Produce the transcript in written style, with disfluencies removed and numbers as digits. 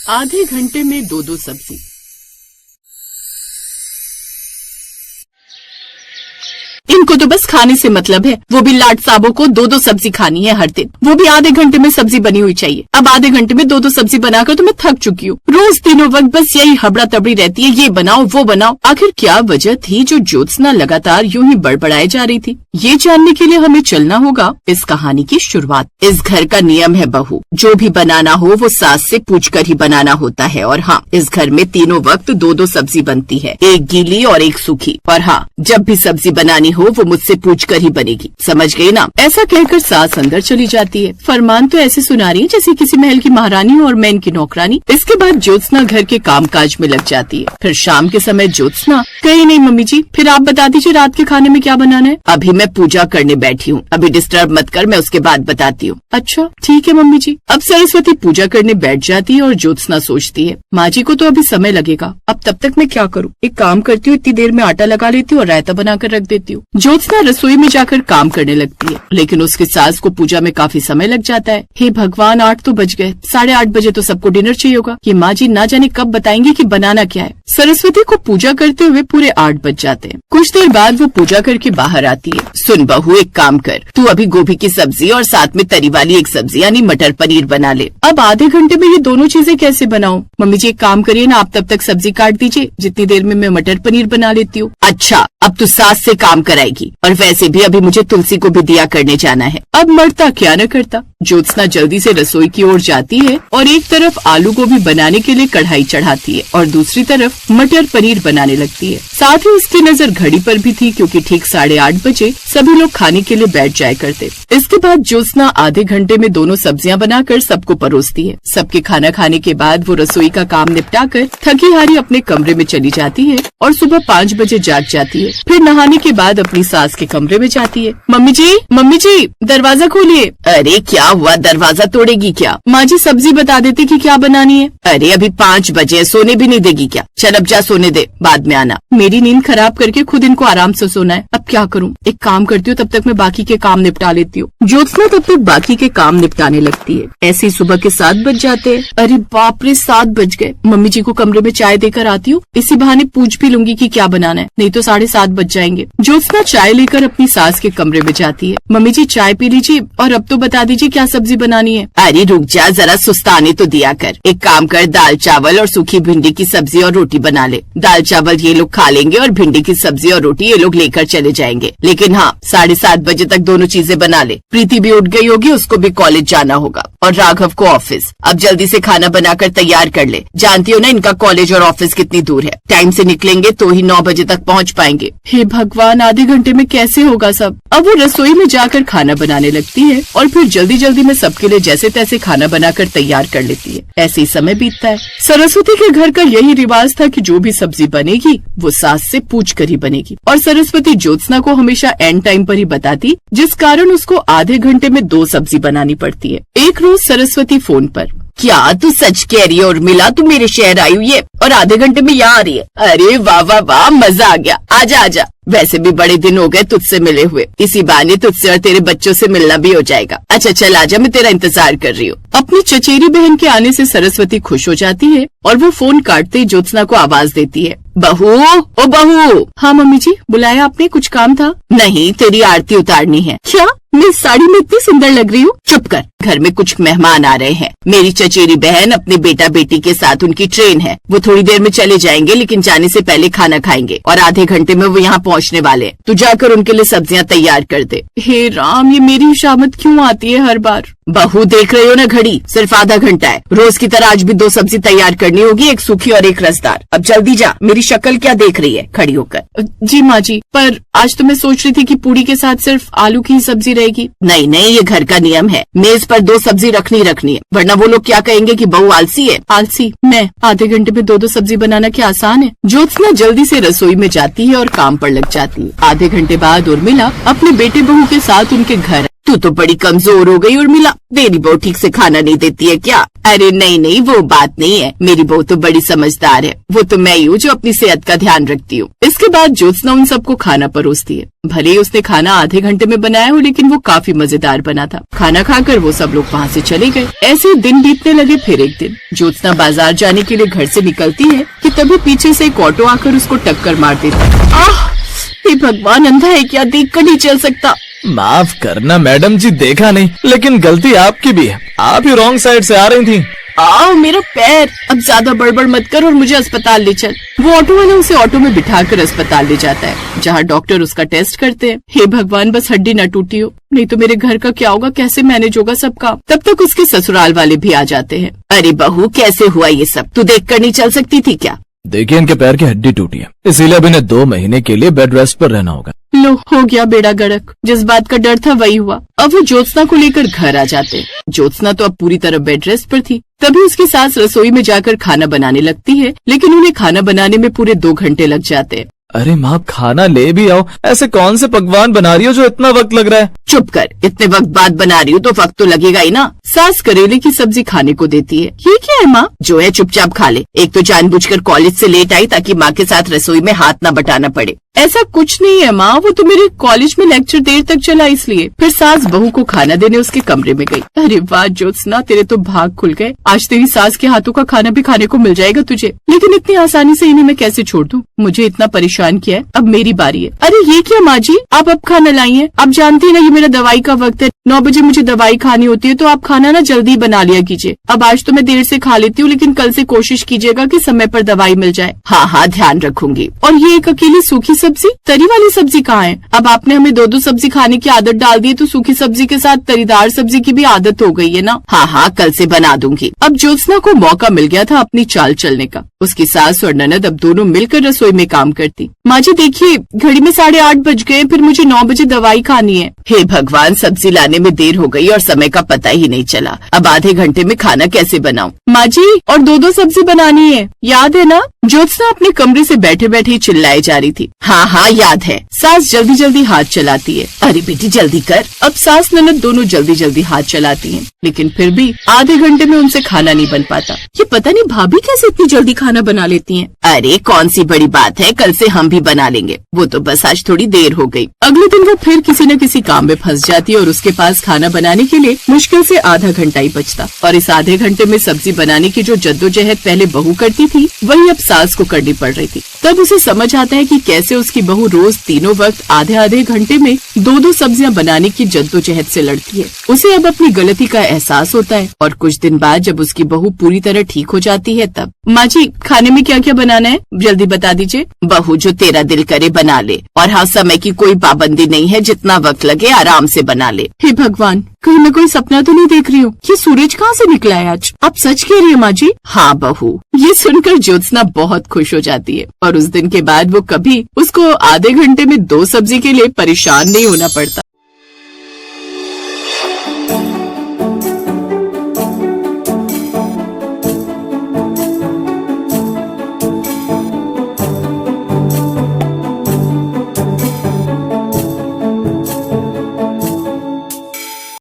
आधे घंटे में दो दो सब्जी। इनको तो बस खाने से मतलब है, वो भी लाड साहबों को दो दो सब्जी खानी है हर दिन, वो भी आधे घंटे में सब्जी बनी हुई चाहिए। अब आधे घंटे में दो दो सब्जी बनाकर तो मैं थक चुकी हूँ। रोज तीनों वक्त बस यही हबड़ा तबड़ी रहती है, ये बनाओ वो बनाओ। आखिर क्या वजह थी जो ज्योत्सना लगातार यूं ही बड़बड़ाई जा रही थी? ये जानने के लिए हमें चलना होगा इस कहानी की शुरुआत। इस घर का नियम है बहू, जो भी बनाना हो वो सास से पूछकर ही बनाना होता है। और हाँ, इस घर में तीनों वक्त दो दो सब्जी बनती है, एक गीली और एक सूखी। और हाँ, जब भी सब्जी बनानी हो वो मुझसे पूछकर ही बनेगी, समझ गए ना? ऐसा कहकर सास अंदर चली जाती है। फरमान तो ऐसे सुना रही है जैसे किसी महल की महारानी हो और मैं इनकी नौकरानी। इसके बाद ज्योत्सना घर के कामकाज में लग जाती है। फिर शाम के समय ज्योत्सना, कहीं नहीं मम्मी जी, फिर आप बता दीजिए रात के खाने में क्या बनाना है। अभी मैं पूजा करने बैठी हूँ, अभी डिस्टर्ब मत कर, मैं उसके बाद बताती हूँ। अच्छा ठीक है मम्मी जी। अब सरस्वती पूजा करने बैठ जाती है और ज्योत्सना सोचती है, माँ जी को तो अभी समय लगेगा, अब तब तक मैं क्या करूँ? एक काम करती हूँ, इतनी देर में आटा लगा लेती हूँ और रायता बनाकर रख देती हूँ। ज्योत्सना रसोई में जाकर काम करने लगती है, लेकिन उसके सास को पूजा में काफी समय लग जाता है। हे भगवान, 8 तो बज गए, 8:30 बजे तो सबको डिनर चाहिए होगा। ये माँ जी ना जाने कब बताएंगे कि बनाना क्या है। सरस्वती को पूजा करते हुए पूरे 8 बज जाते हैं। कुछ देर बाद वो पूजा करके बाहर आती है। सुन बहू, एक काम कर, तू अभी गोभी की सब्जी और साथ में तरी वाली एक सब्जी यानी मटर पनीर बना ले। अब आधे घंटे में ये दोनों चीजें कैसे बनाऊं? मम्मी जी एक काम करिए ना, आप तब तक सब्जी काट दीजिए, जितनी देर में मैं मटर पनीर बना लेती हूँ। अच्छा, अब तू सास से काम कराएगी, और वैसे भी अभी मुझे तुलसी को भी दिया करने जाना है। अब मरता क्या न करता, ज्योत्सना जल्दी से रसोई की ओर जाती है और एक तरफ आलू गोभी बनाने के लिए कढ़ाई चढ़ाती है और दूसरी तरफ मटर पनीर बनाने लगती है। साथ ही उसकी नजर घड़ी पर भी थी, क्योंकि ठीक 8:30 बजे सभी लोग खाने के लिए बैठ जाया करते। इसके बाद ज्योत्सना आधे घंटे में दोनों सब्जियां बनाकर सबको परोसती है। सबके खाना खाने के बाद वो रसोई का काम निपटाकर थकी हारी अपने कमरे में चली जाती है और सुबह 5 बजे जाग जाती है। फिर नहाने के बाद अपनी सास के कमरे में जाती है। मम्मी जी दरवाजा खोलिए। अरे क्या हुआ, दरवाजा तोड़ेगी क्या? माँ जी सब्जी बता देते कि क्या बनानी है। अरे अभी 5 बजे, सोने भी नहीं देगी क्या? चल अब जा सोने दे, बाद में आना। मेरी नींद खराब करके खुद इनको आराम से सोना है, अब क्या करूँ? एक काम करती हूँ, तब तक मैं बाकी के काम निपटा लेती हूँ। ज्योत्सना तब तक बाकी के काम निपटाने लगती है। ऐसे ही सुबह के 7 बज जाते हैं। अरे बाप रे, 7 बज गए। मम्मी जी को कमरे में चाय देकर आती हूँ, इसी बहाने पूछ भी लूंगी कि क्या बनाना है, नहीं तो 7:30 बज जाएंगे। ज्योत्सना चाय लेकर अपनी सास के कमरे में जाती है। मम्मी जी चाय पी लीजिए और अब तो बता दीजिए क्या सब्जी बनानी है। अरे रुक जा, जरा सुस्ताने तो दिया कर। एक काम कर, दाल चावल और सूखी भिंडी की सब्जी और रोटी बना ले। दाल चावल ये लोग खा लेंगे और भिंडी की सब्जी और रोटी ये लोग लेकर चले जाएंगे। लेकिन हाँ, 7:30 बजे तक दोनों चीजें बना ले। प्रीति भी उठ गई होगी, उसको भी कॉलेज जाना होगा, और राघव को ऑफिस। अब जल्दी से खाना बनाकर तैयार कर ले। जानती हो ना इनका कॉलेज और ऑफिस कितनी दूर है। टाइम से निकलेंगे तो ही 9 बजे तक पहुँच पाएंगे। हे भगवान, आधे घंटे में कैसे होगा सब? अब वो रसोई में जाकर खाना बनाने लगती है और फिर जल्दी जल्दी में सबके लिए जैसे तैसे खाना बनाकर तैयार कर लेती है। ऐसे ही समय बीतता है। सरस्वती के घर का यही रिवाज था कि जो भी सब्जी बनेगी वो सास से पूछ कर ही बनेगी, और सरस्वती ज्योत्सना को हमेशा एंड टाइम पर ही बताती, जिस कारण उसको आधे घंटे में 2 सब्जी बनानी पड़ती है। एक रोज सरस्वती फोन पर, क्या तू सच कह रही है उर्मिला, तू मेरे शहर आई हुई है और आधे घंटे में यहाँ आ रही है? अरे वाह वाह वाह, मजा आ गया, आजा आजा। वैसे भी बड़े दिन हो गए तुझसे मिले हुए, इसी बहाने तुझसे और तेरे बच्चों से मिलना भी हो जाएगा। अच्छा चल आजा, मैं तेरा इंतजार कर रही हूँ। अपनी चचेरी बहन के आने से सरस्वती खुश हो जाती है और वो फोन काटते ही ज्योत्सना को आवाज देती है, बहू ओ बहू। हाँ मम्मी जी, बुलाया आपने, कुछ काम था? नहीं, तेरी आरती उतारनी है। क्या? मैं साड़ी में इतनी सुंदर लग रही हूँ? चुप कर, घर में कुछ मेहमान आ रहे हैं। मेरी चचेरी बहन अपने बेटा बेटी के साथ, उनकी ट्रेन है, वो थोड़ी देर में चले जाएंगे, लेकिन जाने से पहले खाना खाएंगे और आधे घंटे में वो यहाँ पहुँचने वाले हैं। तू जाकर उनके लिए सब्जियाँ तैयार कर दे। हे राम, ये मेरी शामत क्यों आती है हर बार? बहू देख रही हो ना घड़ी, सिर्फ आधा घंटा है। रोज की तरह आज भी 2 सब्जी तैयार करनी होगी, एक सूखी और एक रसदार। अब जल्दी जा, मेरी शक्ल क्या देख रही है खड़ी होकर? जी माँ जी, पर आज तो मैं सोच रही थी कि पूरी के साथ सिर्फ आलू की ही सब्जी रहेगी। नहीं नहीं, ये घर का नियम है, मेज पर 2 सब्जी रखनी है, वरना वो लोग क्या कहेंगे कि बहू आलसी है। आलसी मैं? आधे घंटे में 2 सब्जी बनाना क्या आसान है? ज्योत्सना जल्दी से रसोई में जाती है और काम पर लग जाती है। आधे घंटे बाद उर्मिला अपने बेटे बहू के साथ उनके घर तू तो बड़ी कमजोर हो गई उर्मिला, तेरी बहू ठीक से खाना नहीं देती है क्या? अरे नहीं नहीं, वो बात नहीं है, मेरी बहू तो बड़ी समझदार है, वो तो मैं ही हूँ जो अपनी सेहत का ध्यान रखती हूँ। इसके बाद ज्योत्सना उन सबको खाना परोसती है। भले ही उसने खाना आधे घंटे में बनाया हो, लेकिन वो काफी मजेदार बना था। खाना खाकर वो सब लोग वहाँ से चले गए। ऐसे दिन बीतने लगे। फिर एक दिन ज्योत्सना बाजार जाने के लिए घर से निकलती है कि तभी पीछे से एक ऑटो आकर उसको टक्कर मार देता है। आह, हे भगवान, अंधा है क्या? देख कर नहीं चल सकता। माफ करना मैडम जी, देखा नहीं, लेकिन गलती आपकी भी है, आप ही रॉन्ग साइड से आ रही थी। मेरा पैर। अब ज्यादा बड़बड़ मत कर और मुझे अस्पताल ले चल। वो ऑटो वाला उसे ऑटो में बिठाकर अस्पताल ले जाता है, जहाँ डॉक्टर उसका टेस्ट करते हैं। हे भगवान, बस हड्डी न टूटी हो, नहीं तो मेरे घर का क्या होगा, कैसे मैनेज होगा सब काम। तब तक उसके ससुराल वाले भी आ जाते हैं। अरे बहू, कैसे हुआ ये सब? तू देख कर नहीं चल सकती थी क्या? देखिए, इनके पैर की हड्डी टूटी है, इसीलिए अब इन्हें 2 महीने के लिए बेड रेस्ट पर रहना होगा। लो, हो गया बेड़ा गर्क। जिस बात का डर था वही हुआ। अब वो ज्योत्सना को लेकर घर आ जाते। ज्योत्सना तो अब पूरी तरह बेड रेस्ट पर थी। तभी उसकी सास रसोई में जाकर खाना बनाने लगती है, लेकिन उन्हें खाना बनाने में पूरे 2 घंटे लग जाते हैं। अरे माँ, खाना ले भी आओ, ऐसे कौन से पकवान बना रही हो जो इतना वक्त लग रहा है? चुप कर, इतने वक्त बाद बना रही हूँ तो वक्त तो लगेगा ही ना। सास करेले की सब्जी खाने को देती है। ये क्या है माँ? जो है चुपचाप खा ले। एक तो जानबूझकर कॉलेज से लेट आई ताकि माँ के साथ रसोई में हाथ ना बटाना पड़े। ऐसा कुछ नहीं है माँ, वो तो मेरे कॉलेज में लेक्चर देर तक चला इसलिए। फिर सास बहू को खाना देने उसके कमरे में गई। अरे वाह ज्योत्सना, तेरे तो भाग खुल गए। आज तेरी सास के हाथों का खाना भी खाने को मिल जाएगा तुझे। लेकिन इतनी आसानी से इन्हें मैं कैसे छोड़ दूँ? मुझे इतना परेशान किया है, अब मेरी बारी है। अरे ये क्या माँ जी, आप अब खाना लाई है? आप जानती है ना ये मेरा दवाई का वक्त है, 9 बजे मुझे दवाई खानी होती है, तो आप खाना ना जल्दी बना लिया कीजिए। अब आज तो मैं देर से खा लेती हूँ, लेकिन कल से कोशिश कीजिएगा कि समय पर दवाई मिल जाए। हाँ हाँ, ध्यान रखूंगी। और ये एक अकेली सूखी सब्जी, तरी वाली सब्जी कहाँ है? अब आपने हमें 2-2 सब्जी खाने की आदत डाल दी है, तो सूखी सब्जी के साथ तरीदार सब्जी की भी आदत हो गई है ना। हाँ हाँ, कल से बना दूंगी। अब ज्योत्सना को मौका मिल गया था अपनी चाल चलने का। उसकी सास और ननद अब दोनों मिलकर रसोई में काम करती। माँ जी देखिए, घड़ी में 8:30 बज गए, फिर मुझे 9 बजे दवाई खानी है। हे भगवान, सब्जी लाने में देर हो गई और समय का पता ही नहीं चला। अब आधे घंटे में खाना कैसे बनाऊं? माँ जी, और 2-2 सब्जी बनानी है, याद है ना? ज्योत्सना अपने कमरे से बैठे बैठे ही चिल्लाए जा रही थी। हाँ हाँ, याद है। सास जल्दी जल्दी हाथ चलाती है। अरे बेटी जल्दी कर। अब सास ननद दोनों जल्दी जल्दी हाथ चलाती हैं, लेकिन फिर भी आधे घंटे में उनसे खाना नहीं बन पाता। ये पता नहीं भाभी कैसे इतनी जल्दी खाना बना लेती हैं। अरे कौन सी बड़ी बात है, कल से हम भी बना लेंगे, वो तो बस आज थोड़ी देर हो गई। अगले दिन वो फिर किसी न किसी काम में फंस जाती है और उसके पास खाना बनाने के लिए मुश्किल से आधा घंटा ही बचता। और इस आधे घंटे में सब्जी बनाने की जो जद्दोजहद पहले बहू करती थी, वही अब सास को करनी पड़ रही थी। तब उसे समझ आता है कि कैसे उसकी बहू रोज तीनों वक्त आधे आधे घंटे में 2-2 सब्जियां बनाने की जद्दोजहद से लड़ती है। उसे अब अपनी गलती का एहसास होता है। और कुछ दिन बाद जब उसकी बहू पूरी तरह ठीक हो जाती है, तब माँ जी खाने में क्या क्या बनाना है जल्दी बता दीजिए। बहू जो तेरा दिल करे बना ले, और हाँ समय की कोई पाबंदी नहीं है, जितना वक्त लगे आराम से बना ले। हे भगवान, कहीं मैं कोई सपना तो नहीं देख रही हूँ? ये सूरज कहाँ से निकला है आज? आप सच कह रही है माँ जी? हाँ बहू। ये सुनकर ज्योत्सना बहुत खुश हो जाती है और उस दिन के बाद वो कभी उसको आधे घंटे में 2 सब्जी के लिए परेशान नहीं होना पड़ता।